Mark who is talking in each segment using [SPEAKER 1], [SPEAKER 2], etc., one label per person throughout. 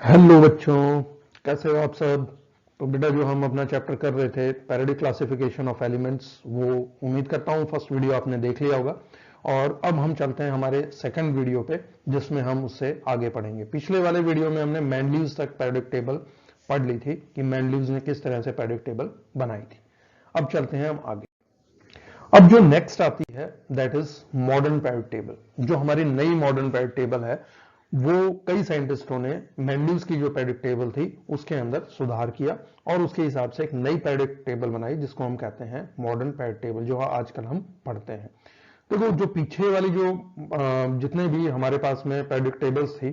[SPEAKER 1] Hello बच्चों, कैसे हो आप सब। तो बेटा जो हम अपना चैप्टर कर रहे थे पैरेडिक क्लासिफिकेशन ऑफ एलिमेंट्स, वो उम्मीद करता हूँ फर्स्ट वीडियो आपने देख लिया होगा। और अब हम चलते हैं हमारे सेकंड वीडियो पे, जिसमें हम उससे आगे पढ़ेंगे। पिछले वाले वीडियो में हमने मैंडलीव्स तक पैरेडिक टेबल पढ़ ली थी कि मैंडलीव्स ने किस तरह से पैरेडिक टेबल बनाई थी। अब चलते हैं हम आगे। अब जो नेक्स्ट आती है दैट इज मॉडर्न पैरेडिक टेबल। जो हमारी नई मॉडर्न पैरेडिक टेबल है, वो कई साइंटिस्टों ने मैंडलीव्स की जो पैरेडिक टेबल थी उसके अंदर सुधार किया और उसके हिसाब से एक नई पैरेडिक टेबल बनाई, जिसको हम कहते हैं मॉडर्न पैरेडिक टेबल, जो आजकल हम पढ़ते हैं। देखो, जो पीछे वाली जो जितने भी हमारे पास में पैरेडिक टेबल्स थी,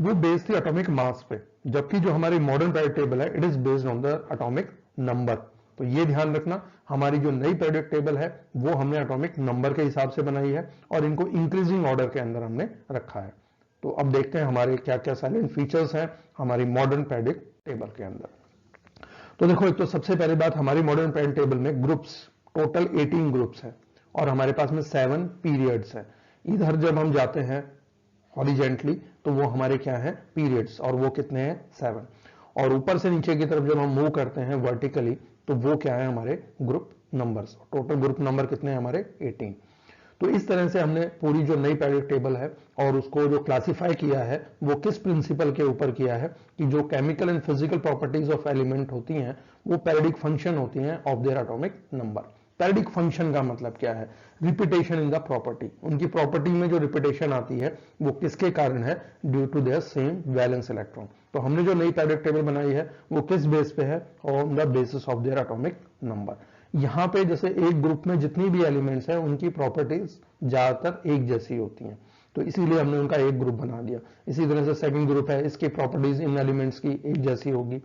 [SPEAKER 1] वो बेस्ड थी एटॉमिक मास पे, जबकि जो हमारी मॉडर्न पैरेडिक टेबल है it is based on the atomic number. तो ये ध्यान रखना, हमारी जो नई पैरेडिक टेबल है वो हमने एटॉमिक नंबर के हिसाब से बनाई है और इनको इंक्रीजिंग ऑर्डर के अंदर हमने रखा है। तो अब देखते हैं हमारे क्या क्या साइलेंट फीचर्स हैं हमारी मॉडर्न पैरेडिक टेबल के अंदर। तो देखो, एक तो सबसे पहली बात, हमारी मॉडर्न पैरेडिक टेबल में ग्रुप्स टोटल 18 ग्रुप्स हैं और हमारे पास में 7 पीरियड्स हैं। इधर जब हम जाते हैं हॉरिजेंटली तो वो हमारे क्या है, पीरियड्स, और वो कितने हैं, 7। और ऊपर से नीचे की तरफ जब हम मूव करते हैं वर्टिकली तो वो क्या है, हमारे group numbers. Total group number कितने हैं हमारे, 18। तो इस तरह से हमने पूरी जो नई पैरेडिक टेबल है और उसको जो क्लासिफाई किया है वो किस प्रिंसिपल के ऊपर किया है कि जो chemical and physical properties of element होती हैं वो पैरेडिक फंक्शन होती हैं of their atomic number. Periodic function का मतलब क्या है, रिपीटेशन इन द प्रॉपर्टी। उनकी प्रॉपर्टी में जो रिपीटेशन आती है वो किसके कारण है, due to their same valence electron. तो हमने जो नई पैरेडिक टेबल बनाई है वो किस बेस पे है, on the basis of their atomic number. यहां पे जैसे एक ग्रुप में जितनी भी एलिमेंट्स हैं उनकी प्रॉपर्टीज ज्यादातर एक जैसी होती हैं, तो इसीलिए हमने उनका एक ग्रुप बना दिया। इसी तरह से सेकंड ग्रुप है, इसकी प्रॉपर्टीज इन एलिमेंट्स की एक जैसी होगी।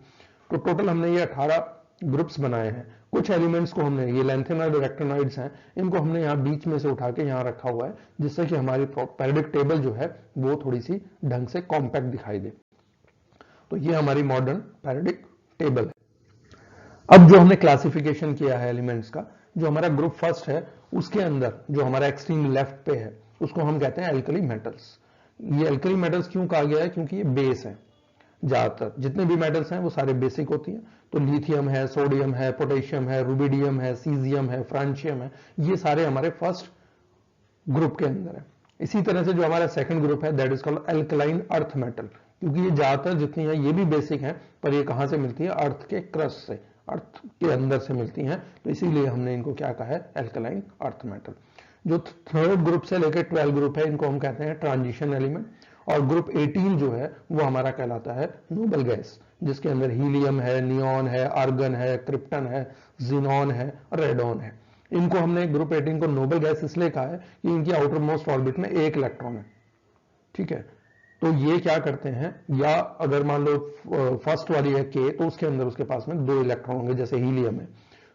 [SPEAKER 1] तो टोटल हमने ये 18 ग्रुप्स बनाए हैं। कुछ एलिमेंट्स को हमने, ये लैंथेनॉइड और एक्टिनॉइड्स हैं, इनको हमने यहाँ बीच में से उठा के यहाँ रखा हुआ है, जिससे कि हमारी पैरेडिक टेबल जो है वो थोड़ी सी ढंग से कॉम्पैक्ट दिखाई दे। तो ये हमारी मॉडर्न पैरेडिक टेबल है। अब जो हमने क्लासिफिकेशन किया है एलिमेंट्स का, जो हमारा ग्रुप फर्स्ट है उसके अंदर जो हमारा एक्सट्रीम लेफ्ट पे है उसको हम कहते हैं एल्कली मेटल्स। ये एल्कली मेटल्स क्यों कहा गया है, क्योंकि ये बेस है। ज्यादातर जितने भी मेटल्स हैं वो सारे बेसिक होती हैं। तो लिथियम है, सोडियम है, पोटेशियम है, रुबिडियम है, सीजियम है, फ्रांशियम है, ये सारे हमारे फर्स्ट ग्रुप के अंदर है। इसी तरह से जो हमारा सेकंड ग्रुप है that is called alkaline earth metal, क्योंकि ये ज्यादातर जितनी है ये भी बेसिक है, पर ये कहां से मिलती है, अर्थ के क्रस्ट से, अर्थ के अंदर से मिलती हैं, तो इसीलिए हमने इनको क्या कहा है, एल्कलाइन अर्थ मेटल। जो थर्ड ग्रुप से लेकर 12 ग्रुप है इनको हम कहते हैं ट्रांजिशन एलिमेंट। और ग्रुप 18 जो है वो हमारा कहलाता है नोबल गैस, जिसके अंदर हीलियम है, नियॉन है, आर्गन है, क्रिप्टन है, जिनॉन है, रेडॉन है। इनको हमने ग्रुप 18 को नोबल गैस इसलिए कहा है कि इनकी आउटर मोस्ट ऑर्बिट में एक इलेक्ट्रॉन है। ठीक है, तो ये क्या करते हैं, या अगर मान लो फर्स्ट वाली है के, तो उसके अंदर उसके पास में 2 इलेक्ट्रॉन होंगे, जैसे हीलियम है।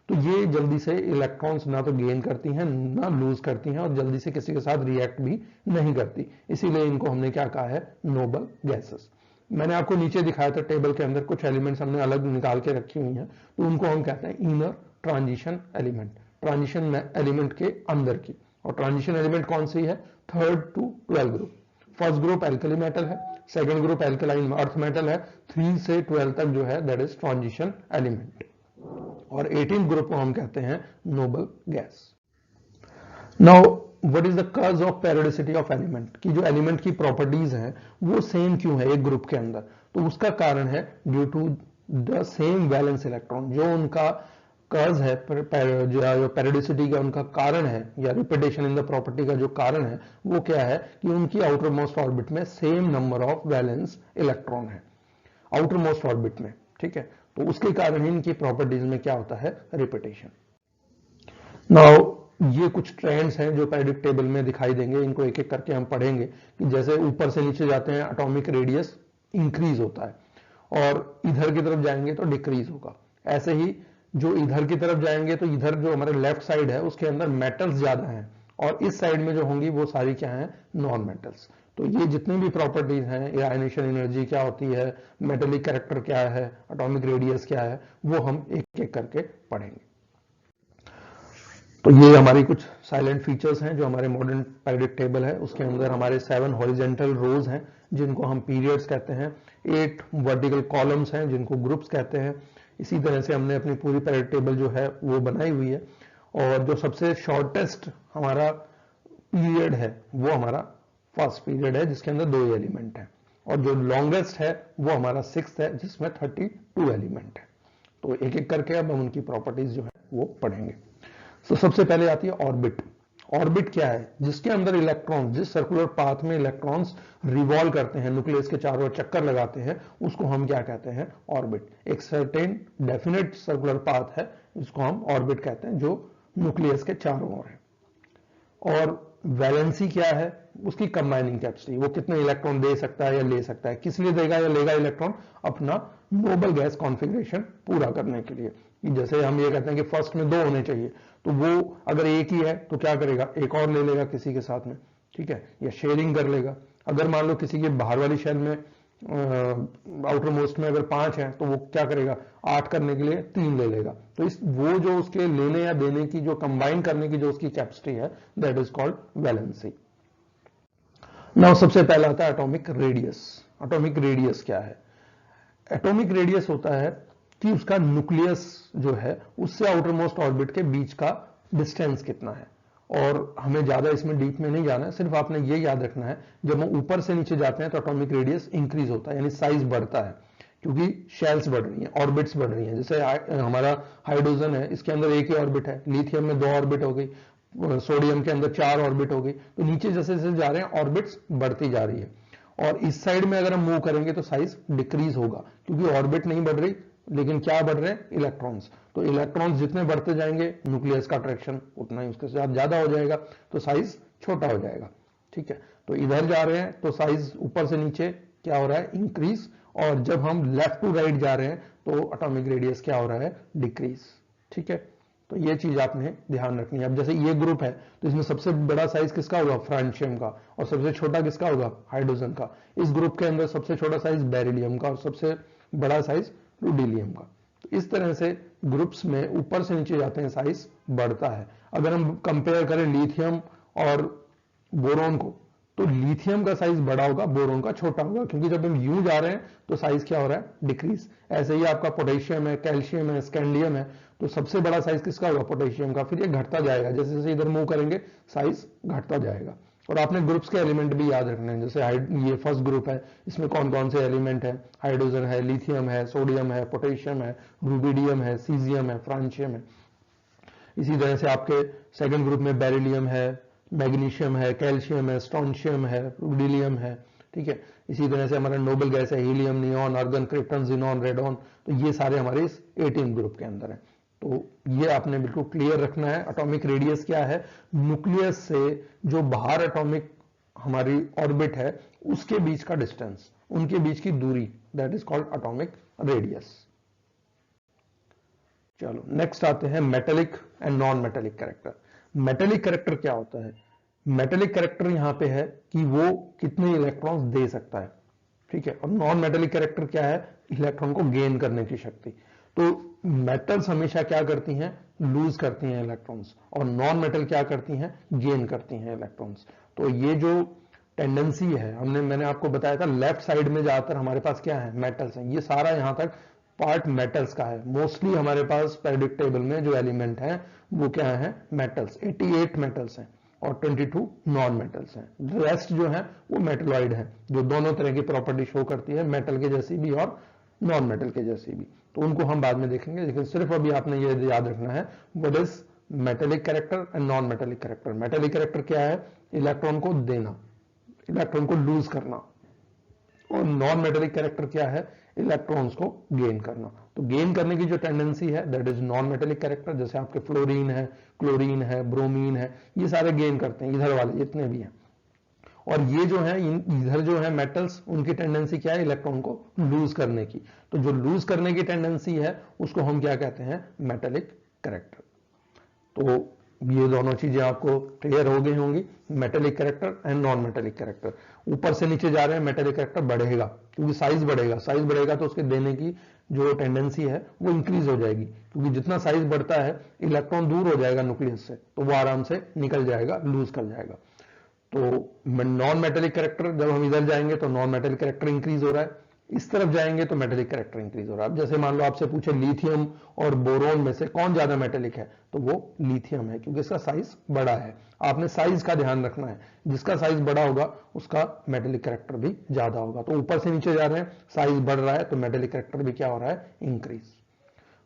[SPEAKER 1] तो ये जल्दी से इलेक्ट्रॉन्स ना तो गेन करती हैं ना लूज करती हैं, और जल्दी से किसी के साथ रिएक्ट भी नहीं करती, इसीलिए इनको हमने क्या कहा है, नोबल गैसेस। मैंने आपको नीचे दिखाया था टेबल के अंदर कुछ एलिमेंट्स हमने अलग निकाल के रखी हुई हैं, तो उनको हम कहते हैं inner transition element, transition element के अंदर की। और ट्रांजिशन एलिमेंट कौन सी है, 3rd to 12 ग्रुप। फर्स्ट ग्रुप एल्कली मेटल है, second group alkaline earth metal है, 3 से 12 तक जो है दैट इज ट्रांजिशन एलिमेंट, और 18 ग्रुप को हम कहते हैं noble gas. Now what is the cause of periodicity of element, की जो एलिमेंट की प्रॉपर्टीज हैं वो सेम क्यों है एक ग्रुप के अंदर, तो उसका कारण है due to the same valence electron. जो उनका कॉज है, जो पेरियोडिसिटी का उनका कारण है, या रिपीटेशन इन द प्रॉपर्टी का जो कारण है, वो क्या है कि उनकी आउटर मोस्ट ऑर्बिट में same number of valence electron है आउटर मोस्ट ऑर्बिट में। ठीक है, तो उसके कारण ही इनकी प्रॉपर्टीज में क्या होता है, रिपीटेशन। नाउ ये कुछ ट्रेंड्स हैं जो पैरियोडिक टेबल में दिखाई देंगे, इनको एक एक करके हम पढ़ेंगे कि जैसे ऊपर से नीचे जाते हैं एटॉमिक रेडियस इंक्रीज होता है और इधर की तरफ जाएंगे तो डिक्रीज होगा। ऐसे ही जो इधर की तरफ जाएंगे तो इधर जो हमारे लेफ्ट साइड है उसके अंदर मेटल्स ज्यादा हैं, और इस साइड में जो होंगी वो सारी क्या है, नॉन मेटल्स। तो ये जितनी भी प्रॉपर्टीज हैं, आयनेशन एनर्जी क्या होती है, मेटेलिक कैरेक्टर क्या है, एटॉमिक रेडियस क्या है, वो हम एक एक करके पढ़ेंगे। तो ये हमारी कुछ साइलेंट फीचर्स हैं जो हमारे मॉडर्न पैरियोडिक टेबल है, उसके अंदर हमारे 7 हॉरिजेंटल रोज हैं जिनको हम पीरियड्स कहते हैं, 8 वर्टिकल कॉलम्स हैं जिनको ग्रुप्स कहते हैं। इसी तरह से हमने अपनी पूरी पीरियड टेबल जो है वो बनाई हुई है, और जो सबसे शॉर्टेस्ट हमारा पीरियड है वो हमारा फर्स्ट पीरियड है जिसके अंदर 2 एलिमेंट है, और जो लॉन्गेस्ट है वो हमारा 6th है जिसमें 32 एलिमेंट है। तो एक एक करके अब हम उनकी प्रॉपर्टीज जो है वो पढ़ेंगे। तो सबसे पहले आती है ऑर्बिट। ऑर्बिट क्या है? जिसके अंदर इलेक्ट्रॉन, जिस सर्कुलर पाथ में इलेक्ट्रॉन्स रिवॉल्व करते हैं, न्यूक्लियस के चारों ओर चक्कर लगाते हैं, उसको हम क्या कहते हैं? ऑर्बिट। एक सर्टेन डेफिनेट सर्कुलर पाथ है जिसको हम ऑर्बिट कहते हैं, जो न्यूक्लियस के चारों ओर है। और वैलेंसी क्या है? उसकी कंबाइनिंग कैपेसिटी, वो कितने इलेक्ट्रॉन दे सकता है या ले सकता है, किस लिए देगा या लेगा इलेक्ट्रॉन? अपना नोबल गैस कॉन्फ़िगरेशन पूरा करने के लिए। जैसे हम ये कहते हैं कि फर्स्ट में 2 होने चाहिए, तो वो अगर एक ही है तो क्या करेगा? एक और ले लेगा किसी के साथ में, ठीक है, या शेयरिंग कर लेगा। अगर मान लो किसी के बाहर वाली शेल में आउटर मोस्ट में अगर 5 है तो वो क्या करेगा? 8 करने के लिए 3 ले लेगा। तो इस वो जो उसके लेने या देने की, जो कंबाइन करने की जो उसकी कैपेसिटी है, that is called valency. Now सबसे पहला आता है एटॉमिक रेडियस। एटॉमिक रेडियस क्या है? एटॉमिक रेडियस होता है कि उसका न्यूक्लियस जो है उससे आउटर मोस्ट ऑर्बिट के बीच का डिस्टेंस कितना है। और हमें ज्यादा इसमें डीप में नहीं जाना है, सिर्फ आपने ये याद रखना है, जब हम ऊपर से नीचे जाते हैं तो एटॉमिक रेडियस इंक्रीज होता है, यानी साइज बढ़ता है, क्योंकि शेल्स बढ़ रही हैं, ऑर्बिट्स बढ़ रही हैं। जैसे हमारा हाइड्रोजन है, इसके अंदर एक ही ऑर्बिट है, लिथियम में 2 ऑर्बिट हो गई, सोडियम के अंदर 4 ऑर्बिट हो गई। तो नीचे जैसे जैसे जा रहे हैं ऑर्बिट्स बढ़ती जा रही है, और इस साइड में अगर हम मूव करेंगे तो साइज डिक्रीज होगा, क्योंकि ऑर्बिट नहीं बढ़ रही, लेकिन क्या बढ़ रहे हैं? इलेक्ट्रॉन्स। तो इलेक्ट्रॉन्स जितने बढ़ते जाएंगे न्यूक्लियस का अट्रैक्शन उतना ही उसके साथ ज्यादा हो जाएगा, तो साइज छोटा हो जाएगा, ठीक है। तो इधर जा रहे हैं तो साइज ऊपर से नीचे क्या हो रहा है? इंक्रीज। और जब हम लेफ्ट टू राइट जा रहे हैं तो एटॉमिक रेडियस क्या हो रहा है? डिक्रीज, ठीक है। तो ये चीज आपने ध्यान रखनी है। अब जैसे ये ग्रुप है तो इसमें सबसे बड़ा साइज किसका होगा? फ्रांशियम का। और सबसे छोटा किसका होगा? हाइड्रोजन का। इस ग्रुप के अंदर सबसे छोटा साइज बेरिलियम का और सबसे बड़ा साइज रुडिलियम का। तो इस तरह से ग्रुप्स में ऊपर से नीचे जाते हैं साइज बढ़ता है। अगर हम कंपेयर करें लिथियम और बोरोन को, तो लिथियम का साइज बड़ा होगा, बोरोन का छोटा होगा, क्योंकि जब हम यूं जा रहे हैं तो साइज क्या हो रहा है? डिक्रीज। ऐसे ही आपका पोटेशियम है, कैल्शियम है, स्कैंडियम है, तो सबसे बड़ा साइज किसका होगा? पोटेशियम का। फिर ये घटता जाएगा, जैसे जैसे इधर मूव करेंगे साइज घटता जाएगा। और आपने ग्रुप्स के एलिमेंट भी याद रखने हैं। जैसे ये फर्स्ट ग्रुप है, इसमें कौन कौन से एलिमेंट है? हाइड्रोजन है, लिथियम है, सोडियम है, पोटेशियम है, रुबिडियम है, सीजियम है, फ्रांशियम है। इसी तरह से आपके सेकंड ग्रुप में बेरिलियम है, मैग्नीशियम है, कैल्शियम है, स्ट्रोंशियम है, रुडिलियम है, ठीक है। इसी तरह से हमारा नोबल गैस है, helium, neon, argon, krypton, xenon, radon. तो ये सारे हमारे इस 18 ग्रुप के अंदर है। तो ये आपने बिल्कुल क्लियर रखना है। एटॉमिक रेडियस क्या है? न्यूक्लियस से जो बाहर एटॉमिक हमारी ऑर्बिट है उसके बीच का डिस्टेंस, उनके बीच की दूरी, that is called atomic radius. चलो नेक्स्ट आते हैं metallic and non metallic character. Metallic character क्या होता है? मेटेलिक कैरेक्टर यहां पे है कि वो कितने इलेक्ट्रॉन्स दे सकता है, ठीक है। और नॉन मेटेलिक कैरेक्टर क्या है? इलेक्ट्रॉन को गेन करने की शक्ति। तो मेटल्स हमेशा क्या करती हैं? लूज करती हैं इलेक्ट्रॉन्स, और नॉन मेटल क्या करती हैं? गेन करती हैं इलेक्ट्रॉन्स। तो ये जो टेंडेंसी है, मैंने आपको बताया था लेफ्ट साइड में ज्यादातर हमारे पास क्या है? मेटल्स हैं। ये सारा यहां तक पार्ट मेटल्स का है। मोस्टली हमारे पास पेरियोडिक टेबल में जो एलिमेंट है वो क्या है? मेटल्स। 88 मेटल्स हैं और 22 नॉन मेटल्स हैं। रेस्ट जो है वो मेटलॉइड है, जो दोनों तरह की प्रॉपर्टी शो करती है, मेटल के जैसी भी और नॉन मेटल के जैसी भी। तो उनको हम बाद में देखेंगे, लेकिन सिर्फ अभी आपने ये याद रखना है what is metallic character and non metallic character. Metallic character क्या है? इलेक्ट्रॉन को देना, इलेक्ट्रॉन को लूज करना। और नॉन मेटेलिक कैरेक्टर क्या है? इलेक्ट्रॉन्स को गेन करना। तो गेन करने की जो टेंडेंसी है that is non metallic character. जैसे आपके फ्लोरीन है, क्लोरीन है, ब्रोमीन है, ये सारे गेन करते हैं, इधर वाले जितने भी हैं। और ये जो है इधर जो है मेटल्स, उनकी टेंडेंसी क्या है? इलेक्ट्रॉन को लूज करने की। तो जो लूज करने की टेंडेंसी है उसको हम क्या कहते हैं? Metallic character. तो ये दोनों चीजें आपको क्लियर हो गई होंगी, metallic character and non metallic character. ऊपर से नीचे जा रहे हैं मेटेलिक कैरेक्टर बढ़ेगा, क्योंकि साइज बढ़ेगा। साइज बढ़ेगा तो उसके देने की जो टेंडेंसी है वो इंक्रीज हो जाएगी, क्योंकि जितना साइज बढ़ता है इलेक्ट्रॉन दूर हो जाएगा न्यूक्लियस से, तो वो आराम से निकल जाएगा, लूज कर जाएगा। तो नॉन मेटेलिक कैरेक्टर, जब हम इधर जाएंगे तो नॉन मेटेलिक कैरेक्टर इंक्रीज हो रहा है, इस तरफ जाएंगे तो मेटेलिक कैरेक्टर इंक्रीज हो रहा है। अब जैसे मान लो आपसे पूछे लिथियम और बोरोन में से कौन ज्यादा मेटेलिक है, तो वो लिथियम है, क्योंकि इसका साइज बड़ा है। आपने साइज का ध्यान रखना है, जिसका साइज बड़ा होगा उसका मेटेलिक कैरेक्टर भी ज्यादा होगा। तो ऊपर से नीचे जा रहे हैं, साइज बढ़ रहा है तो मेटेलिक कैरेक्टर भी क्या हो रहा है, इंक्रीज।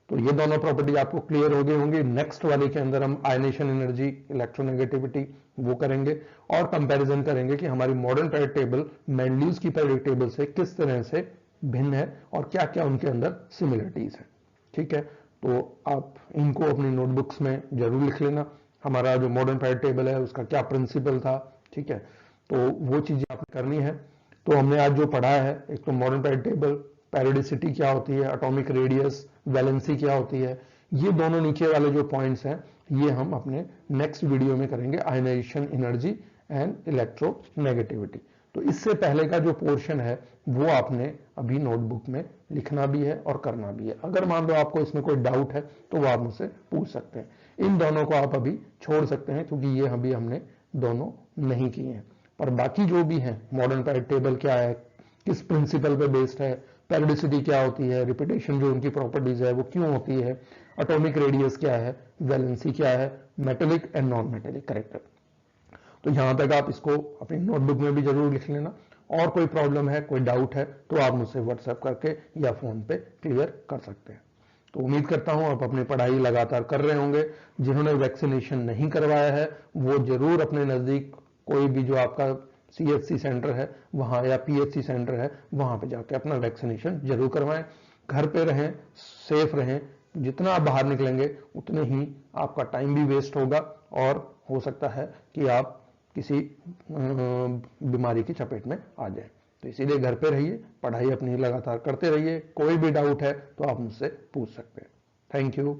[SPEAKER 1] तो ये दोनों प्रॉपर्टी आपको क्लियर हो गई होंगी। नेक्स्ट वाले के अंदर हम आयनेशन एनर्जी, इलेक्ट्रोनेगेटिविटी वो करेंगे और कंपैरिजन करेंगे कि हमारी मॉडर्न पीरियड टेबल मेंडलीव्स की पीरियड टेबल से किस तरह से भिन्न है और क्या क्या उनके अंदर सिमिलरिटीज है। ठीक है, तो आप इनको अपनी नोटबुक्स में जरूर लिख लेना। हमारा जो मॉडर्न पीरियड टेबल है उसका क्या प्रिंसिपल था, ठीक है, तो वो चीजें आपने करनी है। तो हमने आज जो पढ़ा है, एक तो मॉडर्न पीरियड टेबल, पेरियोडिसिटी क्या होती है, एटॉमिक रेडियस, वैलेंसी क्या होती है, ये दोनों नीचे वाले जो पॉइंट्स हैं ये हम अपने नेक्स्ट वीडियो में करेंगे, आयनाइजेशन एनर्जी एंड इलेक्ट्रोनेगेटिविटी। तो इससे पहले का जो पोर्शन है वो आपने अभी नोटबुक में लिखना भी है और करना भी है। अगर मान लो आपको इसमें कोई डाउट है तो वो आप मुझसे पूछ सकते हैं। इन दोनों को आप अभी छोड़ सकते हैं क्योंकि ये अभी हमने दोनों नहीं किए हैं, पर बाकी जो भी है, मॉडर्न पीरियड टेबल क्या है, किस प्रिंसिपल पे बेस्ड है, पेरियोडिसिटी क्या होती है, रिपीटेशन जो उनकी प्रॉपर्टीज है वो क्यों होती है, एटॉमिक रेडियस क्या है, वैलेंसी क्या है, metallic and non metallic character, तो यहां तक आप इसको अपनी नोटबुक में भी जरूर लिख लेना। और कोई प्रॉब्लम है, कोई डाउट है तो आप मुझसे व्हाट्सएप करके या फोन पे क्लियर कर सकते हैं। तो उम्मीद करता हूं आप अपनी पढ़ाई लगातार कर रहे होंगे। जिन्होंने वैक्सीनेशन नहीं करवाया है वो जरूर अपने नजदीक कोई भी जो आपका CHC सेंटर है वहां या PHC सेंटर है वहां पे जाके अपना वैक्सीनेशन जरूर करवाएं। घर पे रहें, सेफ रहें। जितना आप बाहर निकलेंगे उतने ही आपका टाइम भी वेस्ट होगा और हो सकता है कि आप किसी बीमारी की चपेट में आ जाए। तो इसीलिए घर पे रहिए, पढ़ाई अपनी लगातार करते रहिए। कोई भी डाउट है तो आप मुझसे पूछ सकते हैं। Thank you.